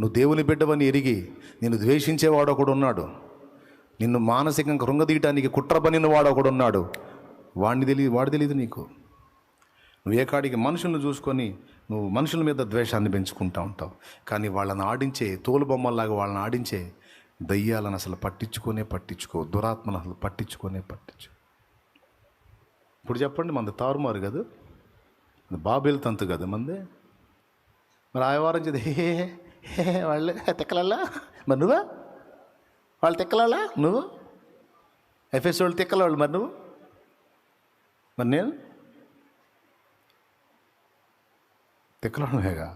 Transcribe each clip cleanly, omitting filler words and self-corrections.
నువ్వు దేవుని బిడ్డవని ఎరిగి నిన్ను ద్వేషించేవాడు ఒకడు ఉన్నాడు, నిన్ను మానసికంగా కృంగదీయటానికి కుట్ర పనిన వాడు ఒకడు ఉన్నాడు. వాడు తెలియదు నీకు. నువ్వు ఏ కాడికి మనుషులను చూసుకొని నువ్వు మనుషుల మీద ద్వేషాన్ని పెంచుకుంటూ ఉంటావు. కానీ వాళ్ళని ఆడించే తోలుబొమ్మల్లాగా వాళ్ళని ఆడించే దయ్యాలను అసలు పట్టించుకో, దురాత్మను అసలు పట్టించు. ఇప్పుడు చెప్పండి, మంది తారుమారు కదా, బాబేలు తంతు కదా మంది. మరి ఆయవారం చేది వాళ్ళు తెక్కలల్లా, మరి నువ్వా వాళ్ళు తెక్కలాలా, నువ్వు ఎఫ్ఎస్ వాళ్ళు తెక్కలవాళ్ళు, మరి నువ్వు, మరి నేను తెక్కలవేగా.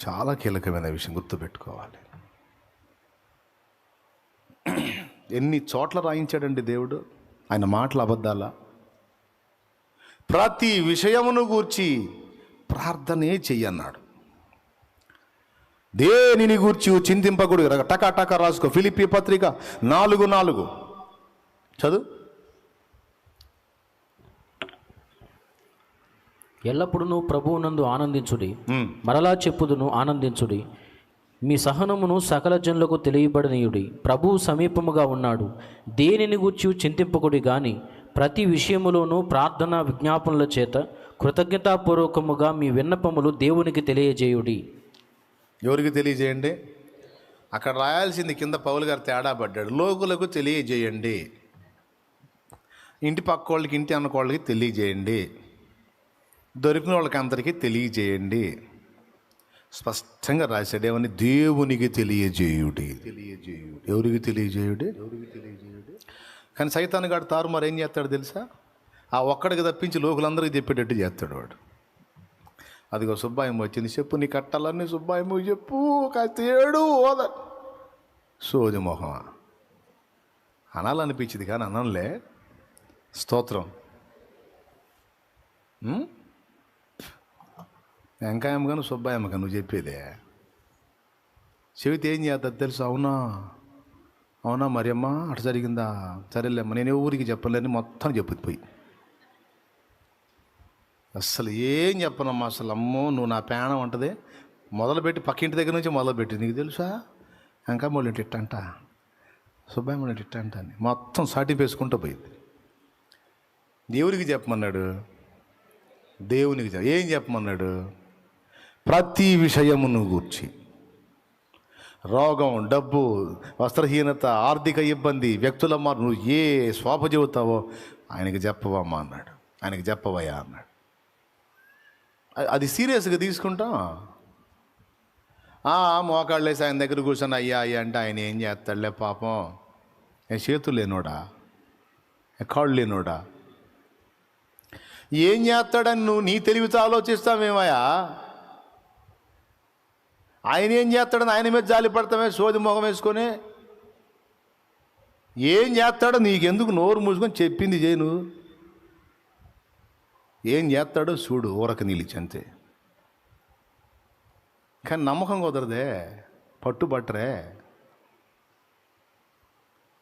చాలా కీలకమైన విషయం గుర్తుపెట్టుకోవాలి. ఎన్ని చోట్ల రాయించాడండి దేవుడు, ఆయన మాటలు అబద్ధాలా? ప్రతి విషయమును గూర్చి ప్రార్థనే చెయ్యన్నాడు. దేనిని గూర్చి చింతింపకూడదు. టకా రాసుకో. ఫిలిప్పీ పత్రిక 4:4 చదువు. ఎల్లప్పుడూ ప్రభువునందు ఆనందించుడి, మరలా చెప్పుదును ఆనందించుడి. మీ సహనమును సకల జనులకు తెలియబడనీయుడి. ప్రభువు సమీపముగా ఉన్నాడు. దేనిని గూర్చి చింతింపకుడి గాని ప్రతి విషయములోనూ ప్రార్థన విజ్ఞాపనల చేత కృతజ్ఞతాపూర్వకముగా మీ విన్నపములు దేవునికి తెలియజేయుడి. ఎవరికి తెలియజేయండి? అక్కడ రాయాల్సింది కింద పౌలు గారు తేడా పడ్డాడు. లోకులకు తెలియజేయండి, ఇంటి పక్క వాళ్ళకి, ఇంటి అన్న వాళ్ళకి తెలియజేయండి, దొరికిన వాళ్ళకి అందరికీ తెలియజేయండి. స్పష్టంగా రాశాడు. ఏమని? దేవునికి తెలియజేయుడి. ఎవరికి తెలియజేయుడి? కానీ సైతాన్ గాడు తారుమారు ఏం చేస్తాడు తెలుసా? ఆ ఒక్కడికి తప్పించి లోకులందరికీ చెప్పేటట్టు చేస్తాడు వాడు. అదిగో సుబ్బాయమ్మ వచ్చింది, చెప్పు నీ కట్టాలన్నీ సుబ్బాయమ్మ చెప్పు, కాస్తేడు ఓద సోది మొహమా అనాలనిపించింది కానీ అనంలే. స్తోత్రం. వెంకాయమ్మ కానీ సుబ్బాయమ్మ కానీ నువ్వు చెప్పేదే చెబితే ఏం చేద్దా తెలుసు? అవునా మరి అమ్మ అటు జరిగిందా, సరేలేమ్మ నేను ఊరికి చెప్పలేని మొత్తం చెప్పుది పోయి. అస్సలు ఏం చెప్పనమ్మా, అసలు అమ్మో నువ్వు నా ప్రాణం అంటదే. మొదలుపెట్టి పక్కింటి దగ్గర నుంచి మొదలుపెట్టి, నీకు తెలుసా వెంకమ్మ వాళ్ళు ఇట్టంట, సుబ్బాయమ్మ వాళ్ళు ఇట్టంట అని మొత్తం సాటి వేసుకుంటూ పోయింది. దేవునికి చెప్పమన్నాడు, దేవునికి ఏం చెప్పమన్నాడు? ప్రతి విషయమును గూర్చి, రోగం, డబ్బు, వస్త్రహీనత, ఆర్థిక ఇబ్బంది, వ్యక్తుల మార్పు, నువ్వు ఏ స్వాప చెబుతావో ఆయనకి చెప్పవమ్మా అన్నాడు. ఆయనకి చెప్పవయ్యా అన్నాడు. అది సీరియస్గా తీసుకుంటాం. మోకాళ్ళు వేసి ఆయన దగ్గర కూర్చొని అయ్యా అంటే ఆయన ఏం చేస్తాడులే పాపం, చేతులు లేనోడా, కాళ్ళు లేనోడా, ఏం చేస్తాడని నువ్వు నీ తెలివితో ఆలోచిస్తావేమయ్యా? ఆయన ఏం చేస్తాడని ఆయన మీద జాలి పడతామే సోది మొహం వేసుకొని. ఏం చేస్తాడో నీకెందుకు? నోరు మూసుకొని చెప్పింది చేయను. ఏం చేస్తాడో చూడు, ఊరక నిలిచి అంతే. కానీ నమ్మకం కుదరదే, పట్టుబట్టరే.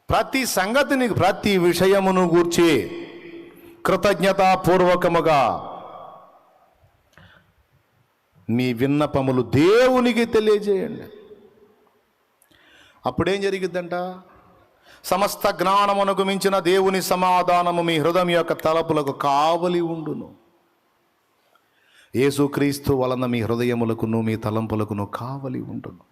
ప్రతి సంగతిని, ప్రతి విషయమును గూర్చి కృతజ్ఞతాపూర్వకముగా మీ విన్నపములు దేవునికి తెలియజేయండి. అప్పుడేం జరిగిద్దంట? సమస్త జ్ఞానమునకు మించిన దేవుని సమాధానము మీ హృదయం యొక్క తలపులకు కావలి ఉండును. యేసుక్రీస్తు వలన మీ హృదయములకును మీ తలంపులకును కావలి ఉండును.